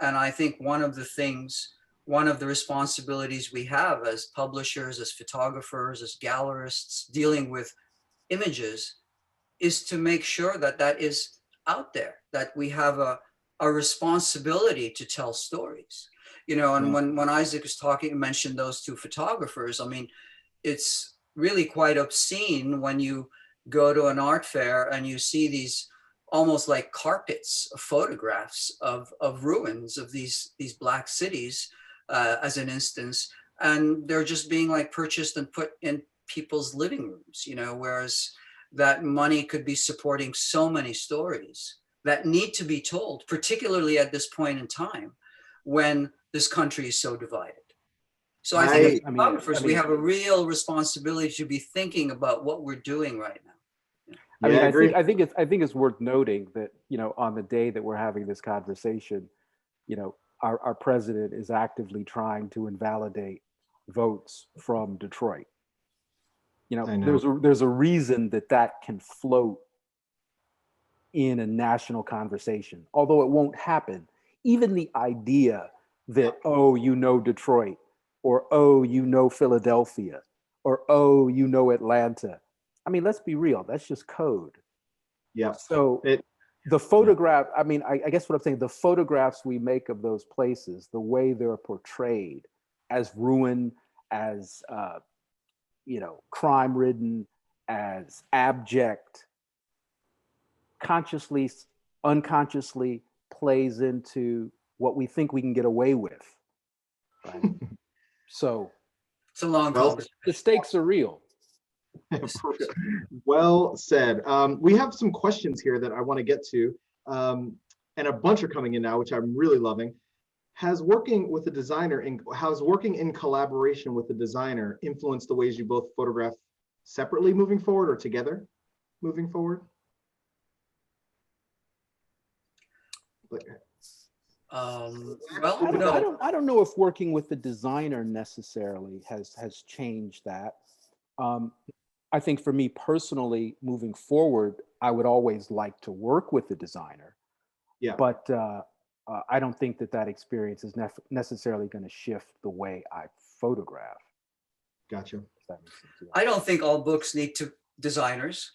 And I think one of the responsibilities we have as publishers, as photographers, as gallerists dealing with images is to make sure that that is out there, that we have a responsibility to tell stories. And when Isaac was talking, mentioned those two photographers, I mean, it's really quite obscene when you go to an art fair and you see these almost like carpets of photographs of ruins of these Black cities, as an instance, and they're just being like purchased and put in people's living rooms, whereas that money could be supporting so many stories that need to be told, particularly at this point in time when this country is so divided. So I think as photographers, we have a real responsibility to be thinking about what we're doing right now. I think it's worth noting that, on the day that we're having this conversation, our president is actively trying to invalidate votes from Detroit. There's a reason that can float in a national conversation, although it won't happen. Even the idea that, Detroit, or Philadelphia, or Atlanta. I mean, let's be real, that's just code. Yeah. So the photograph, I guess what I'm saying, the photographs we make of those places, the way they're portrayed as ruin, as crime-ridden, as abject, consciously, unconsciously plays into what we think we can get away with. Right? So it's a long conversation. The stakes are real. Well said. We have some questions here that I want to get to, and a bunch are coming in now, which I'm really loving. Has working in collaboration with the designer influenced the ways you both photograph separately moving forward or together moving forward? I don't know if working with the designer necessarily has changed that. I think for me personally, moving forward, I would always like to work with the designer. Yeah. But I don't think that experience is necessarily going to shift the way I photograph. Gotcha. I don't think all books need designers.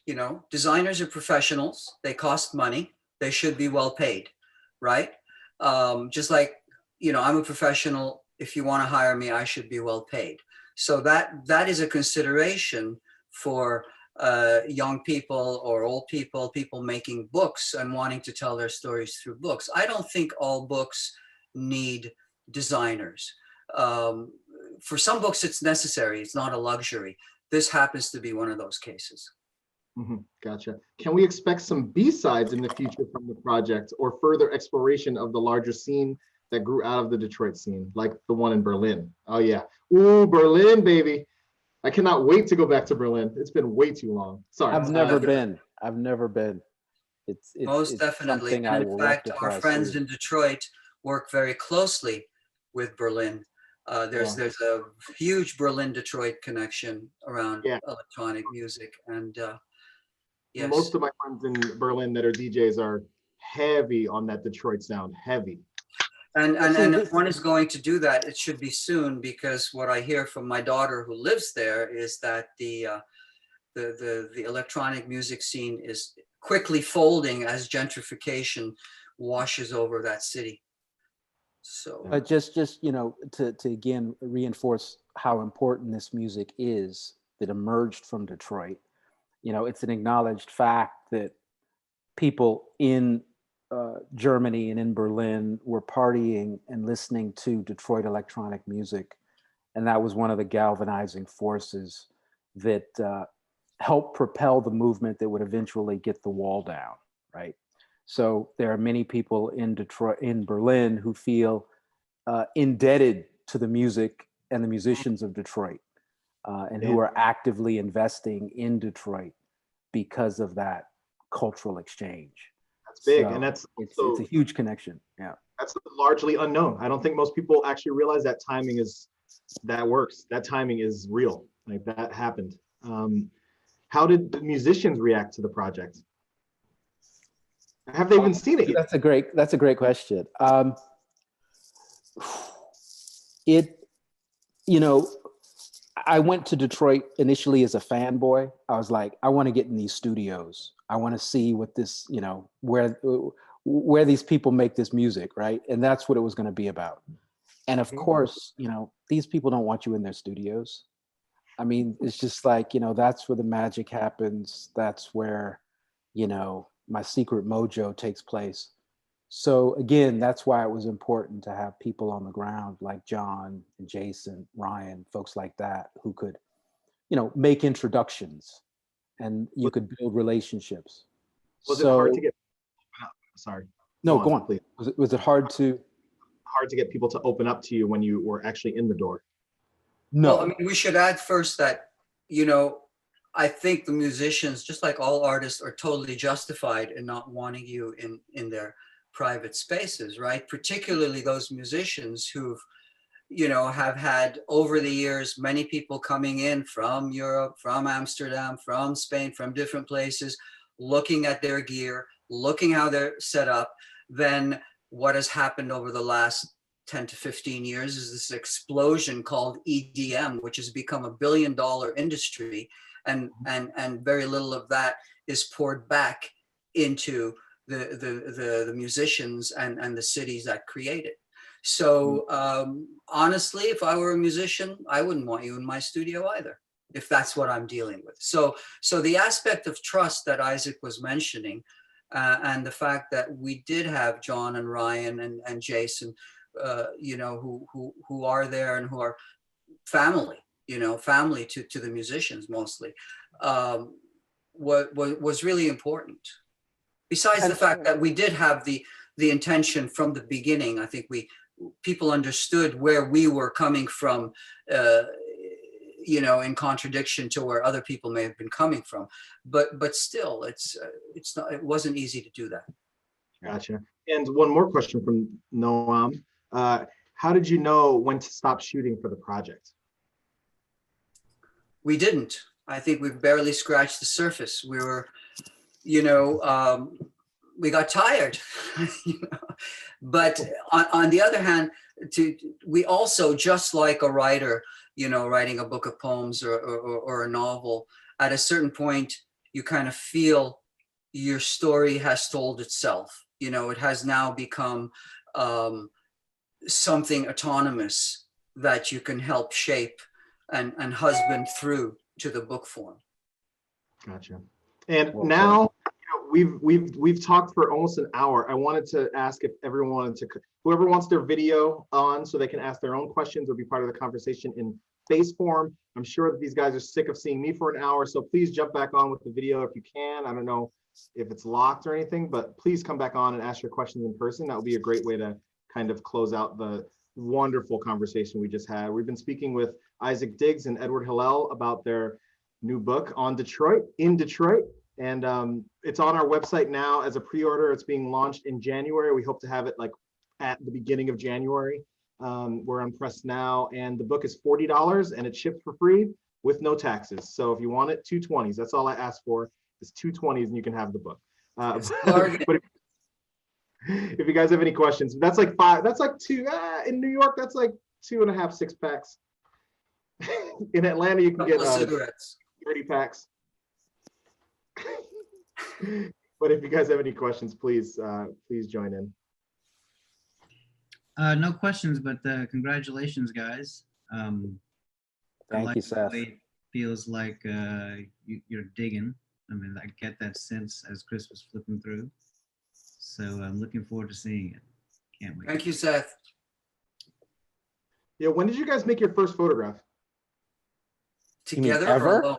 Designers are professionals. They cost money. They should be well paid, right? Just like, I'm a professional. If you want to hire me, I should be well paid. So that is a consideration for young people or old people making books and wanting to tell their stories through books. I don't think all books need designers. For some books, it's necessary. It's not a luxury. This happens to be one of those cases. Gotcha. Can we expect some B-sides in the future from the project or further exploration of the larger scene that grew out of the Detroit scene, like the one in Berlin? Oh yeah. Ooh, Berlin, baby. I cannot wait to go back to Berlin. It's been way too long. Sorry. I've never been. It's most definitely. And in fact, our friends in Detroit work very closely with Berlin. There's a huge Berlin-Detroit connection around electronic music. And yes. Most of my friends in Berlin that are DJs are heavy on that Detroit sound, heavy. And if one is going to do that, it should be soon, because what I hear from my daughter who lives there is that the electronic music scene is quickly folding as gentrification washes over that city. So just to again reinforce how important this music is that emerged from Detroit. it's an acknowledged fact that people in Germany and in Berlin were partying and listening to Detroit electronic music. And that was one of the galvanizing forces that helped propel the movement that would eventually get the wall down, right? So there are many people in Detroit, in Berlin, who feel indebted to the music and the musicians of Detroit, and who are actively investing in Detroit because of that cultural exchange. That's big, So and it's a huge connection. Yeah, that's largely unknown. I don't think most people actually realize that timing works. That timing is real. Like that happened. How did the musicians react to the project? Have they even seen it yet? That's a great question. I went to Detroit initially as a fanboy. I was like, I want to get in these studios. I want to see what this, where these people make this music, right? And that's what it was going to be about. And of course, these people don't want you in their studios. I mean, it's just like, that's where the magic happens. That's where, my secret mojo takes place. So again, that's why it was important to have people on the ground like John and Jason, Ryan, folks like that, who could, make introductions and you could build relationships. Was it hard to get? Sorry. No, go on, please. Was it hard to get people to open up to you when you were actually in the door? No. Well, I mean, we should add first that, I think the musicians, just like all artists, are totally justified in not wanting you in their private spaces, right? Particularly those musicians who've, have had over the years, many people coming in from Europe, from Amsterdam, from Spain, from different places, looking at their gear, looking how they're set up. Then what has happened over the last 10 to 15 years is this explosion called EDM, which has become $1 billion industry. And very little of that is poured back into the musicians and the cities that create it. So honestly, if I were a musician, I wouldn't want you in my studio either, if that's what I'm dealing with. So the aspect of trust that Isaac was mentioning, and the fact that we did have John and Ryan and Jason, who are there and who are family, family to the musicians mostly, was really important. Besides the fact that we did have the intention from the beginning. I think people understood where we were coming from, in contradiction to where other people may have been coming from. But still, it wasn't easy to do that. Gotcha. And one more question from Noam. How did you know when to stop shooting for the project? We didn't. I think we've barely scratched the surface. We were, we got tired. But on the other hand, we also, just like a writer, writing a book of poems or a novel, at a certain point, you kind of feel your story has told itself. It has now become something autonomous that you can help shape and husband through to the book form. Gotcha. And now we've talked for almost an hour. I wanted to ask if everyone wanted to, whoever wants their video on so they can ask their own questions or be part of the conversation in face form. I'm sure that these guys are sick of seeing me for an hour, so please jump back on with the video if you can. I don't know if it's locked or anything, but please come back on and ask your questions in person. That would be a great way to kind of close out the wonderful conversation we just had. We've been speaking with Isaac Diggs and Edward Hillel about their new book on Detroit, in Detroit. And it's on our website now as a pre-order. It's being launched in January. We hope to have it like at the beginning of January. We're on press now, and the book is $40 and it ships for free with no taxes. So if you want it, $220s. That's all I ask for. It's $220s and you can have the book. But if you guys have any questions, that's like two, in New York, that's like 2.5 6-packs. In Atlanta, you can get cigarettes. 30 packs. But if you guys have any questions, please join in. No questions, but congratulations, guys. Thank you, Seth. It feels like you're digging. I mean, I get that sense as Kris was flipping through. So I'm looking forward to seeing it. Can't wait. Thank you, Seth. Yeah, when did you guys make your first photograph? Together ever? or alone?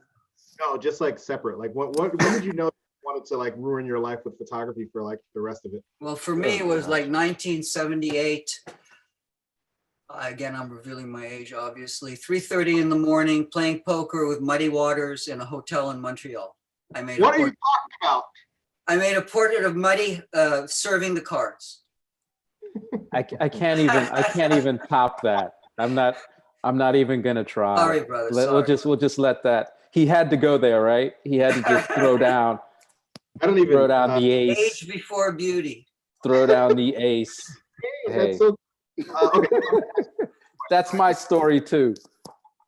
No, just like separate. Like when did you know you wanted to like ruin your life with photography for like the rest of it? Well, for me, it was like 1978. Again, I'm revealing my age, obviously. 3:30 in the morning, playing poker with Muddy Waters in a hotel in Montreal. What are you talking about? I made a portrait of Muddy serving the cards. I can't even top that. I'm not even gonna try. Sorry, brother. We'll just let that. He had to go there, right? He had to just throw down. I don't even throw down the ace. Age before beauty. Throw down the ace. Hey. That's so. Okay. That's my story too.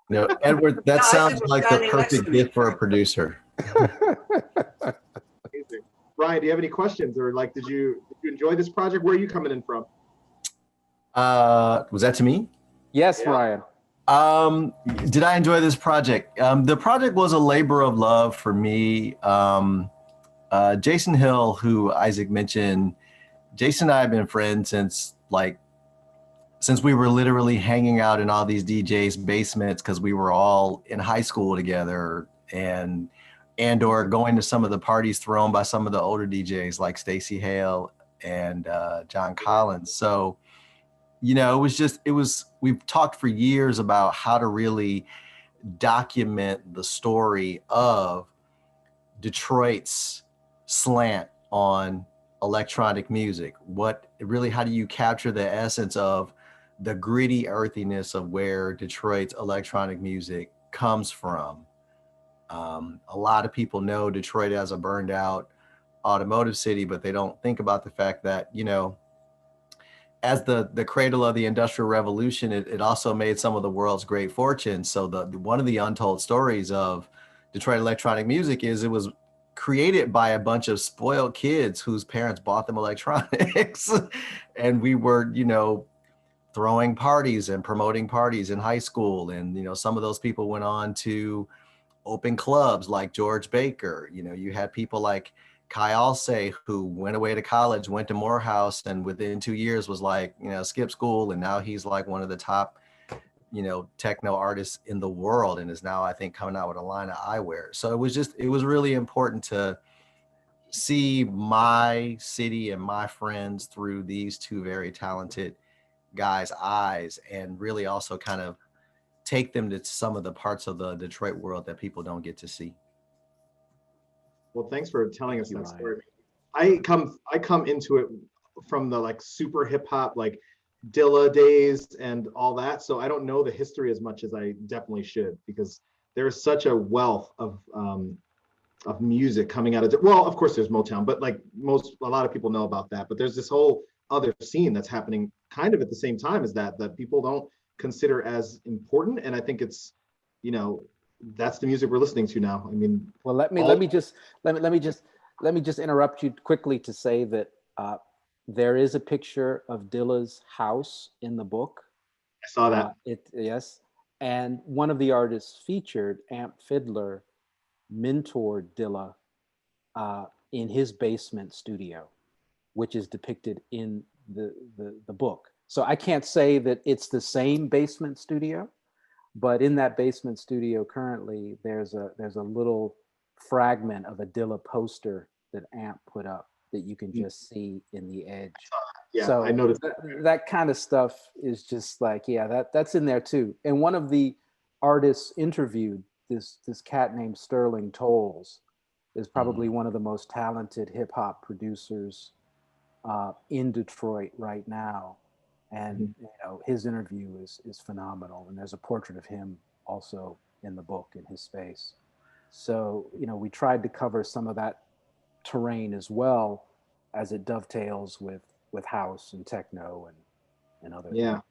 No, Edward, that sounds like the perfect gift for a producer. Ryan, do you have any questions, or like, did you enjoy this project? Where are you coming in from? Was that to me? Yes, Yeah. Ryan. Did I enjoy this project? The project was a labor of love for me. Jason Hill, who Isaac mentioned, Jason and I have been friends since we were literally hanging out in all these DJs' basements because we were all in high school together and or going to some of the parties thrown by some of the older DJs like Stacey Hale and John Collins. So, you know, we've talked for years about how to really document the story of Detroit's slant on electronic music. How do you capture the essence of the gritty earthiness of where Detroit's electronic music comes from? A lot of people know Detroit as a burned out automotive city, but they don't think about the fact that, you know, as the cradle of the Industrial Revolution, it also made some of the world's great fortunes. So one of the untold stories of Detroit electronic music is it was created by a bunch of spoiled kids whose parents bought them electronics. And we were, you know, throwing parties and promoting parties in high school. And, you know, some of those people went on to open clubs like George Baker. You know, you had people like Kai Alsay, who went away to college, went to Morehouse, and within 2 years was like, you know, skip school. And now he's like one of the top, you know, techno artists in the world, and is now, I think, coming out with a line of eyewear. So it was really important to see my city and my friends through these two very talented guys' eyes, and really also kind of take them to some of the parts of the Detroit world that people don't get to see. Well, thanks for telling us that story. I come into it from the like super hip hop, like Dilla days and all that. So I don't know the history as much as I definitely should, because there's such a wealth of music coming out of it. Well, of course there's Motown, but like a lot of people know about that. But there's this whole other scene that's happening kind of at the same time as that people don't consider as important. And I think it's, you know, that's the music we're listening to now. I mean, well, let me just interrupt you quickly to say that there is a picture of Dilla's house in the book. I saw that. Yes, and one of the artists featured, Amp Fiddler, mentored Dilla in his basement studio, which is depicted in the book. So I can't say that it's the same basement studio, but in that basement studio currently, there's a little fragment of a Dilla poster that Amp put up that you can just see in the edge. Yeah, so I noticed that kind of stuff is just like, yeah, that's in there too. And one of the artists interviewed, this cat named Sterling Tolles, is probably one of the most talented hip hop producers in Detroit right now. And you know, his interview is phenomenal. And there's a portrait of him also in the book in his space. So, you know, we tried to cover some of that terrain as well, as it dovetails with house and techno and other things. Yeah.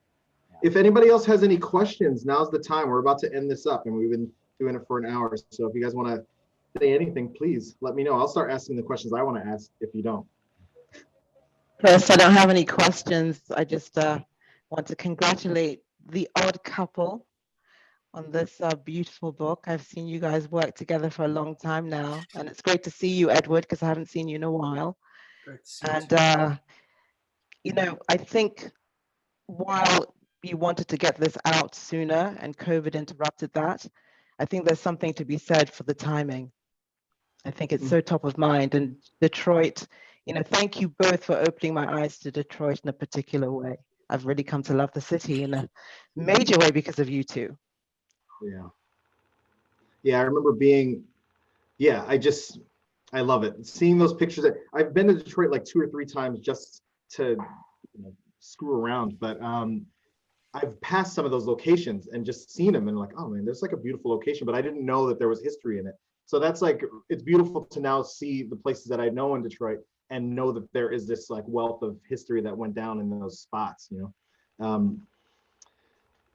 If anybody else has any questions, now's the time. We're about to end this up, and we've been doing it for an hour. So if you guys want to say anything, please let me know. I'll start asking the questions I want to ask if you don't. Kris, I don't have any questions. I just want to congratulate the odd couple on this beautiful book. I've seen you guys work together for a long time now, and it's great to see you, Edward, because I haven't seen you in a while. Great to see you And, too. you know, I think while you wanted to get this out sooner and COVID interrupted that, I think there's something to be said for the timing. I think it's so top of mind. And Detroit, you know, thank you both for opening my eyes to Detroit in a particular way. I've really come to love the city in a major way because of you two. Yeah. Yeah, I remember being, yeah, I love it. Seeing those pictures. I've been to Detroit like 2 or 3 times just to screw around, but I've passed some of those locations and just seen them and like, oh man, there's like a beautiful location, but I didn't know that there was history in it. So that's like, it's beautiful to now see the places that I know in Detroit and know that there is this like wealth of history that went down in those spots, you know.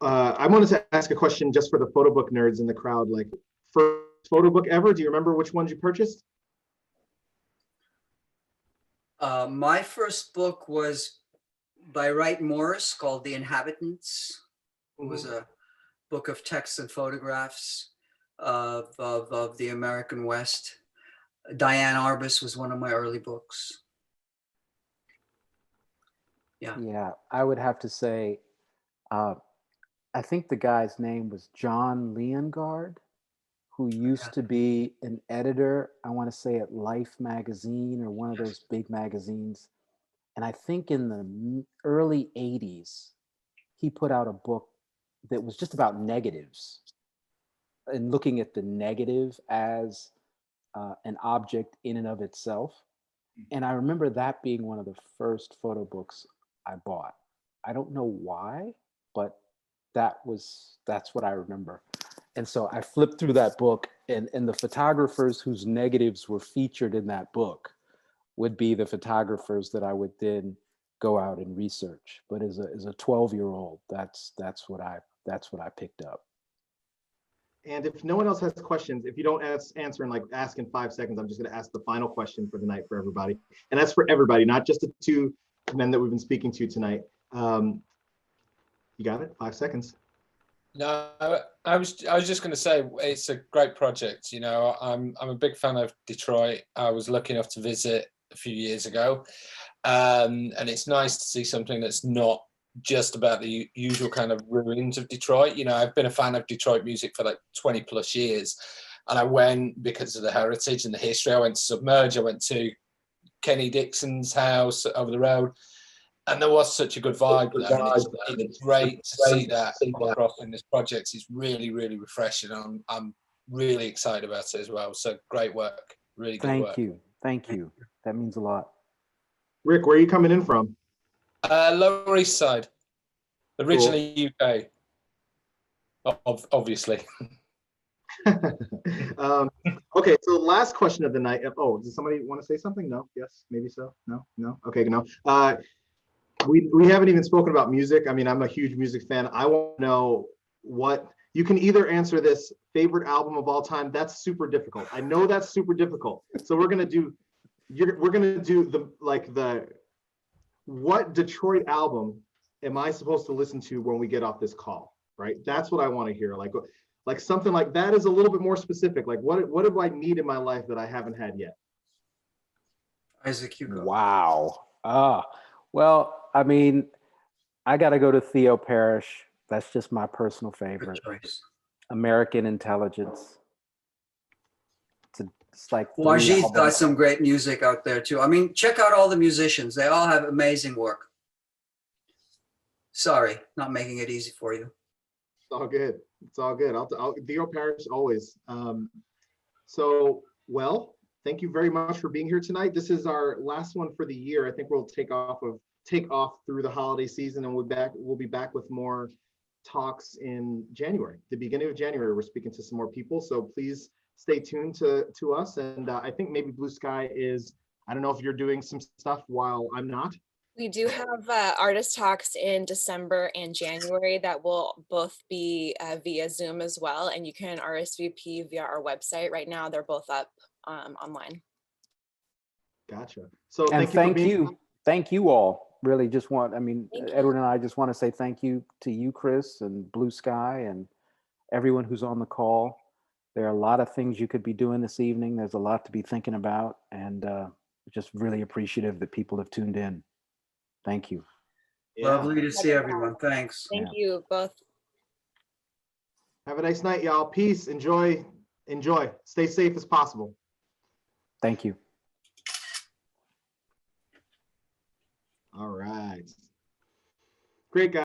I wanted to ask a question just for the photo book nerds in the crowd, like first photo book ever, do you remember which ones you purchased? My first book was by Wright Morris called The Inhabitants. It was a book of texts and photographs of the American West. Diane Arbus was one of my early books. Yeah. Yeah, I would have to say, I think the guy's name was John Leongard, who used to be an editor, I want to say at Life magazine or one of those big magazines. And I think in the early 80s, he put out a book that was just about negatives and looking at the negative as an object in and of itself. And I remember that being one of the first photo books I bought. I don't know why, but that's what I remember. And so I flipped through that book, and the photographers whose negatives were featured in that book would be the photographers that I would then go out and research. But as a 12-year-old, that's what I picked up. And if no one else has questions, if you don't answer and like ask in 5 seconds, I'm just going to ask the final question for the night for everybody. And that's for everybody, not just the 2 men that we've been speaking to tonight. You got it? 5 seconds. No, I was just going to say it's a great project. You know, I'm a big fan of Detroit. I was lucky enough to visit a few years ago, and it's nice to see something that's not just about the usual kind of ruins of Detroit. You know, I've been a fan of Detroit music for like 20 plus years, and I went because of the heritage and the history. I went to Submerge. I went to Kenny Dixon's house over the road. And there was such a good vibe there. And it's great to see that across in this project. It's really, really refreshing. I'm really excited about it as well. So great work. Really good work. Thank you. That means a lot. Rick, where are you coming in from? Lower East Side. Originally UK. Obviously. Okay, so last question of the night. Oh, does somebody want to say something? No? Yes? Maybe so? No? Okay, no. We haven't even spoken about music. I mean, I'm a huge music fan. I want to know what you can either answer this favorite album of all time. That's super difficult. I know that's super difficult. So we're gonna do what Detroit album am I supposed to listen to when we get off this call? Right? That's what I want to hear. Like something like that is a little bit more specific. Like what do I need in my life that I haven't had yet? Isaac, you go. Wow. Well, I mean, I got to go to Theo Parrish. That's just my personal favorite. American Intelligence. It's like Wajid's got some great music out there too. I mean, check out all the musicians. They all have amazing work. Sorry, not making it easy for you. It's all good. It's all good. I'll Theo Parrish always. So, well, thank you very much for being here tonight. This is our last one for the year. I think we'll take off through the holiday season, and we'll be back with more talks in January. The beginning of January, we're speaking to some more people. So please stay tuned to us. And I think maybe Blue Sky is, I don't know if you're doing some stuff while I'm not. We do have artist talks in December and January that will both be via Zoom as well. And you can RSVP via our website. Right now, they're both up online. Gotcha. So thank you all. Really Edward and I just want to say thank you to you, Kris, and Blue Sky, and everyone who's on the call. There are a lot of things you could be doing this evening. There's a lot to be thinking about, and just really appreciative that people have tuned in. Thank you. Yeah. Lovely to see everyone. Thanks. Thank Yeah. you both. Have a nice night, y'all. Peace. Enjoy. Stay safe as possible. Thank you. All right. Great, guys.